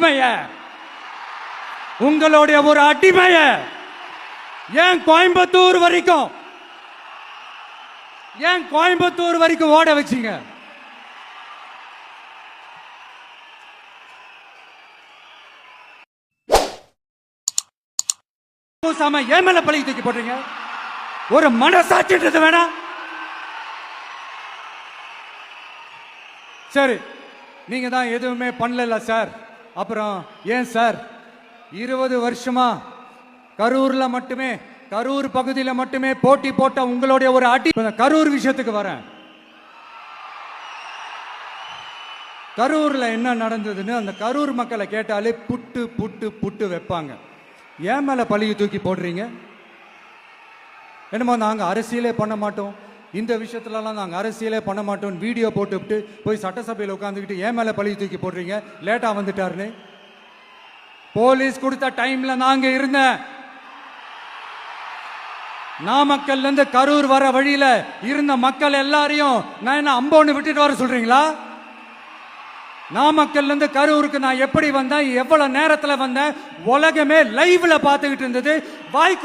அடிமைய, உங்களுடைய ஒரு அடிமைய ஏன் கோயம்புத்தூர் வரைக்கும் ஓட வச்சீங்க? ஏன் மேல பழி தூக்கி போடுறீங்க? ஒரு மனசாட்சின்றது வேணா? சரி, நீங்க தான் எதுவுமே பண்ணல சார். அப்புறம் ஏன் சார் 20 வருஷமா கரூர் பகுதியில் மட்டுமே போட்டி போட்ட உங்களுடைய ஒரு அடி. கரூர் விஷயத்துக்கு வரேன். கரூர்ல என்ன நடந்ததுன்னு அந்த கரூர் மக்களை கேட்டாலே புட்டு புட்டு புட்டு வைப்பாங்க. ஏன் மேல பழியை தூக்கி போடுறீங்க? என்னமோ நாங்க அரசியலே பண்ண மாட்டோம், இந்த விஷயத்துலலாம் நாங்கள் அரசியலே பண்ண மாட்டோம், வீடியோ போட்டுவிட்டு போய் சட்டசபையில் உட்காந்துக்கிட்டு ஏன் மேலே பழி தூக்கி போடுறீங்க? லேட்டாக வந்துட்டாருன்னு போலீஸ் கொடுத்த டைம்ல நாங்க இருந்தேன். நாமக்கல்ல இருந்து கரூர் வர வழியில இருந்த மக்கள் எல்லாரையும் நான் என்ன அம்போன்னு விட்டுட்டு வர சொல்றீங்களா? நாமக்கல்ல இருந்து கரூருக்கு நான் எப்படி வந்தேன், எவ்வளவு நேரத்தில் வந்தேன், உலகமே லைவ்ல பார்த்துக்கிட்டு இருந்தது. வாய்க்கு